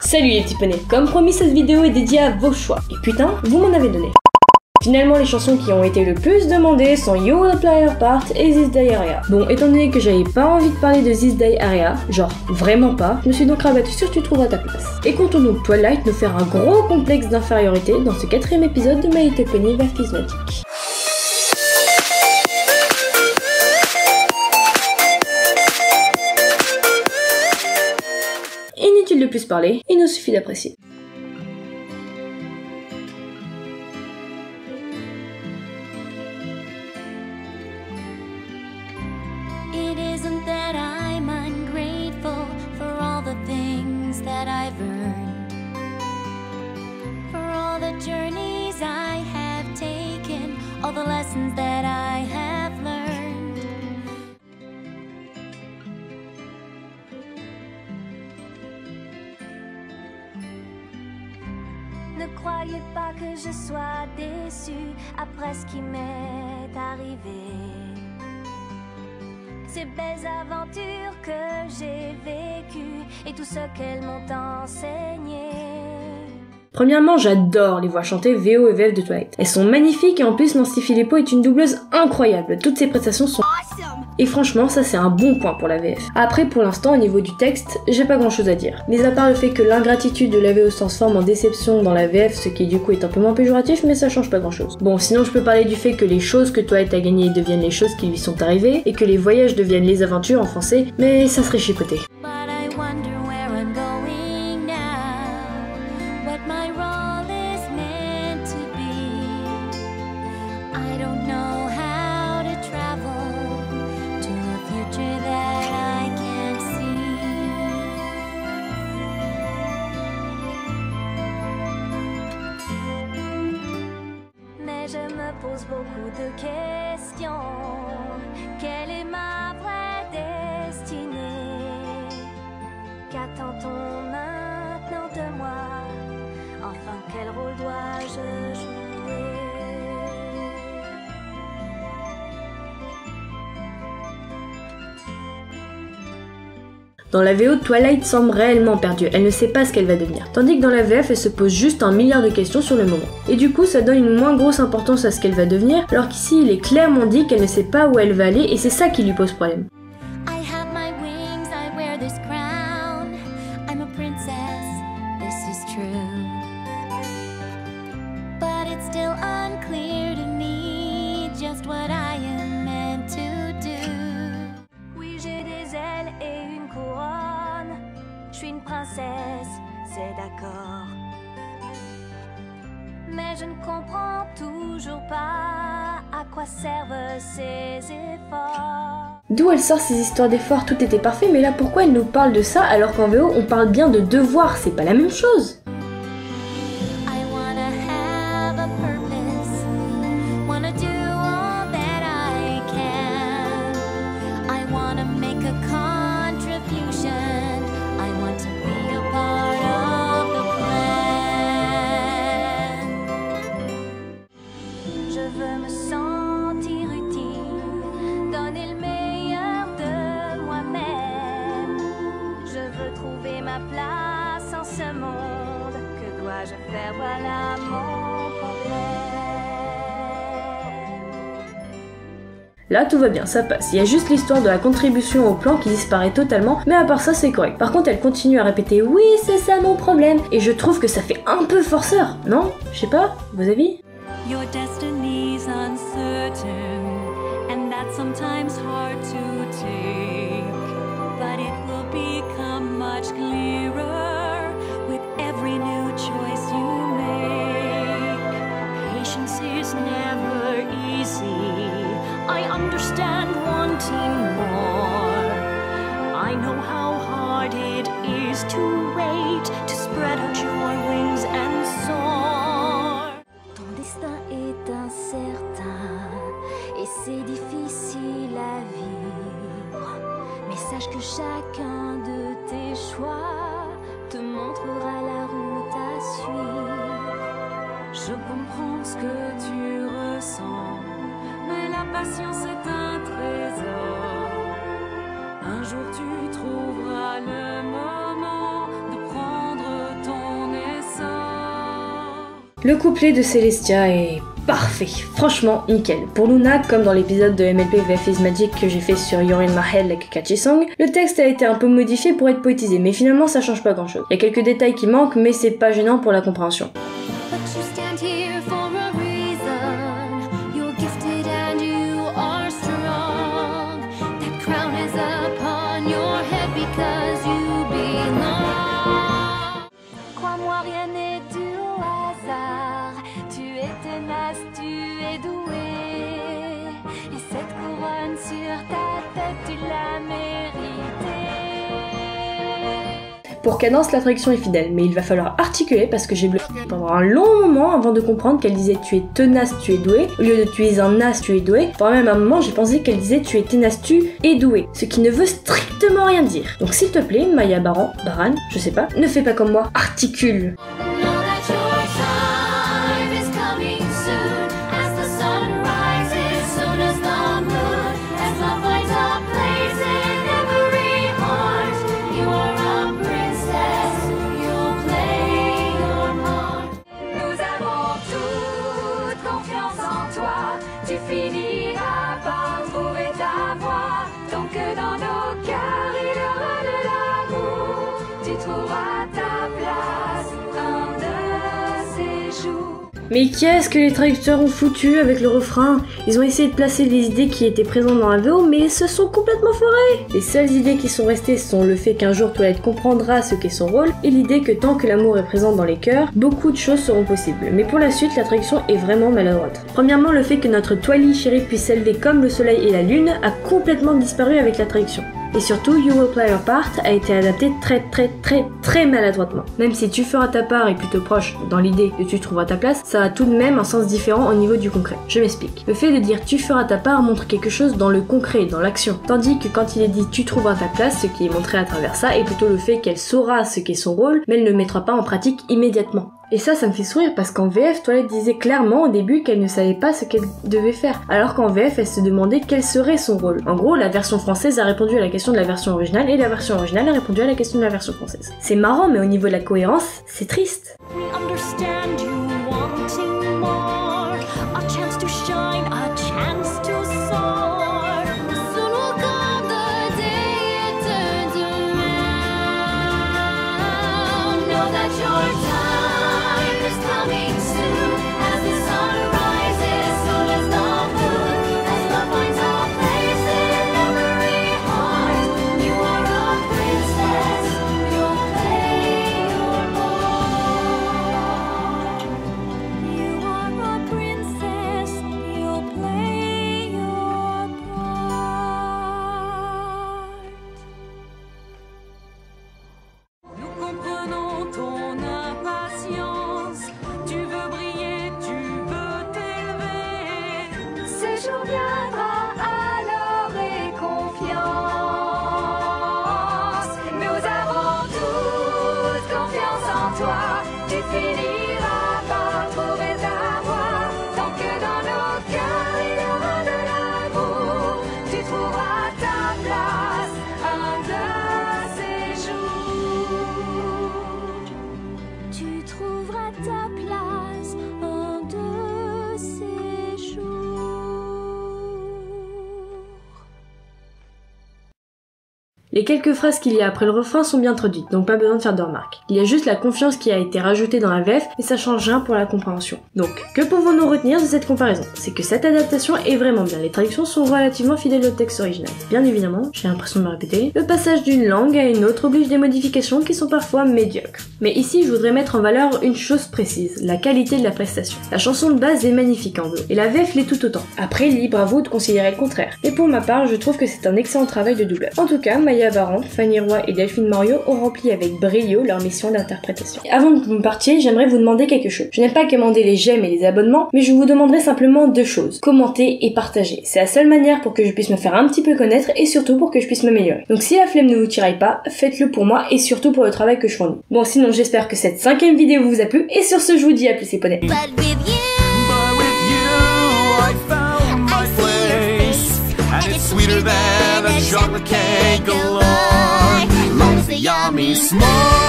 Salut les petits poneys, comme promis cette vidéo est dédiée à vos choix, et putain, vous m'en avez donné. Finalement les chansons qui ont été le plus demandées sont You Will Play Your Part et This Day Area. Bon, étant donné que j'avais pas envie de parler de This Day Area, genre vraiment pas, je me suis donc rabattue sur Tu trouveras ta place. Et comptons donc Twilight nous faire un gros complexe d'infériorité dans ce 4ème épisode de My Little Pony vers Fizmatic. Inutile de plus parler, il nous suffit d'apprécier. It isn't that I'm ungrateful for all the things that I've earned, for all the journeys I have taken, all the lessons that I have learned. Ne croyez pas que je sois déçue après ce qui m'est arrivé. Ces belles aventures que j'ai vécues et tout ce qu'elles m'ont enseigné. Premièrement, j'adore les voix chantées VO et VF de Twilight. Elles sont magnifiques et en plus Nancy Philippot est une doubleuse incroyable. Toutes ses prestations sont awesome. Et franchement, ça c'est un bon point pour la VF. Après, pour l'instant, au niveau du texte, j'ai pas grand chose à dire. Mais à part le fait que l'ingratitude de la VO se transforme en déception dans la VF, ce qui du coup est un peu moins péjoratif, mais ça change pas grand chose. Bon, sinon je peux parler du fait que les choses que Twilight a gagnées deviennent les choses qui lui sont arrivées, et que les voyages deviennent les aventures en français, mais ça serait chipoté. Je me pose beaucoup de questions. Quelle est ma vraie destinée? Qu'attend-on maintenant de moi? Enfin, quel rôle dois-je jouer? Dans la VO, Twilight semble réellement perdue, elle ne sait pas ce qu'elle va devenir. Tandis que dans la VF, elle se pose juste 1 milliard de questions sur le moment. Et du coup, ça donne une moins grosse importance à ce qu'elle va devenir, alors qu'ici, il est clairement dit qu'elle ne sait pas où elle va aller, et c'est ça qui lui pose problème. Je suis une princesse, c'est d'accord. Mais je ne comprends toujours pas à quoi servent ces efforts. D'où elle sort ces histoires d'efforts, tout était parfait, mais là pourquoi elle nous parle de ça alors qu'en VO on parle bien de devoir, c'est pas la même chose. Place en ce monde, que dois-je faire? Voilà mon problème. Là tout va bien, ça passe. Il y a juste l'histoire de la contribution au plan qui disparaît totalement, mais à part ça c'est correct. Par contre elle continue à répéter oui c'est ça mon problème, et je trouve que ça fait un peu forceur, non? Je sais pas, vos avis? Your destiny's uncertain, and that's sometimes hard to take, but it will become much clearer with every new choice you make. Patience is never easy. I understand wanting more. I know how hard it is to wait, to spread out your wings and soar. Ton destin est incertain et c'est difficile à vivre. Mais sache que chacun de tes choix te montrera la route à suivre. Je comprends ce que tu ressens, mais la patience est un trésor. Un jour tu trouveras le moment de prendre Le couplet de Celestia est parfait, franchement nickel. Pour Luna, comme dans l'épisode de MLP VF is Magic que j'ai fait sur You're in my head like a catchy song, le texte a été un peu modifié pour être poétisé, mais finalement ça change pas grand chose. Il y a quelques détails qui manquent, mais c'est pas gênant pour la compréhension. Crois-moi, rien n'est dû au hasard. Tu es tenace, tu es doué. Et cette couronne sur ta tête, tu l'as méritée. Pour Cadence, la traduction est fidèle, mais il va falloir articuler parce que j'ai bluffé pendant un long moment avant de comprendre qu'elle disait tu es tenace, tu es doué, au lieu de tu es un as, tu es doué. Pendant même un moment, j'ai pensé qu'elle disait tu es tenace, tu es doué, ce qui ne veut strictement rien dire. Donc s'il te plaît, Maya Baran, je sais pas, ne fais pas comme moi, articule. Tu finiras par trouver ta voie, tant que dans nos cœurs il y aura de l'amour. Tu trouveras ta place un de ces jours. Mais qu'est-ce que les traducteurs ont foutu avec le refrain? Ils ont essayé de placer les idées qui étaient présentes dans la VO, mais ils se sont complètement foirés. Les seules idées qui sont restées sont le fait qu'un jour Twilight comprendra ce qu'est son rôle, et l'idée que tant que l'amour est présent dans les cœurs, beaucoup de choses seront possibles. Mais pour la suite, la traduction est vraiment maladroite. Premièrement, le fait que notre Twilight chérie puisse s'élever comme le soleil et la lune a complètement disparu avec la traduction. Et surtout, You Will Play Your Part a été adapté très maladroitement. Même si Tu feras ta part est plutôt proche dans l'idée de Tu trouveras ta place, ça a tout de même un sens différent au niveau du concret. Je m'explique. Le fait de dire Tu feras ta part montre quelque chose dans le concret, dans l'action. Tandis que quand il est dit Tu trouveras ta place, ce qui est montré à travers ça est plutôt le fait qu'elle saura ce qu'est son rôle, mais elle ne le mettra pas en pratique immédiatement. Et ça me fait sourire parce qu'en VF, Twilight disait clairement au début qu'elle ne savait pas ce qu'elle devait faire, alors qu'en VF, elle se demandait quel serait son rôle. En gros, la version française a répondu à la question de la version originale et la version originale a répondu à la question de la version française. C'est marrant, mais au niveau de la cohérence, c'est triste. Les quelques phrases qu'il y a après le refrain sont bien traduites, donc pas besoin de faire de remarques. Il y a juste la confiance qui a été rajoutée dans la VF, et ça change rien pour la compréhension. Donc, que pouvons-nous retenir de cette comparaison? C'est que cette adaptation est vraiment bien, les traductions sont relativement fidèles au texte original. Bien évidemment, j'ai l'impression de me répéter, le passage d'une langue à une autre oblige des modifications qui sont parfois médiocres. Mais ici, je voudrais mettre en valeur une chose précise, la qualité de la prestation. La chanson de base est magnifique en VO, et la VF l'est tout autant. Après, libre à vous de considérer le contraire. Et pour ma part, je trouve que c'est un excellent travail de doubleur. En tout cas, Maya Baran, Fanny Roy et Delphine Morio ont rempli avec brio leur mission d'interprétation. Avant que vous me partiez, j'aimerais vous demander quelque chose. Je n'aime pas commander les j'aime et les abonnements, mais je vous demanderai simplement deux choses. Commenter et partager. C'est la seule manière pour que je puisse me faire un petit peu connaître et surtout pour que je puisse m'améliorer. Donc si la flemme ne vous tiraille pas, faites-le pour moi et surtout pour le travail que je fournis. Bon, sinon j'espère que cette 5e vidéo vous a plu et sur ce je vous dis à plus les poneys. Sweeter than a chocolate cake alone. Loves the yummy small.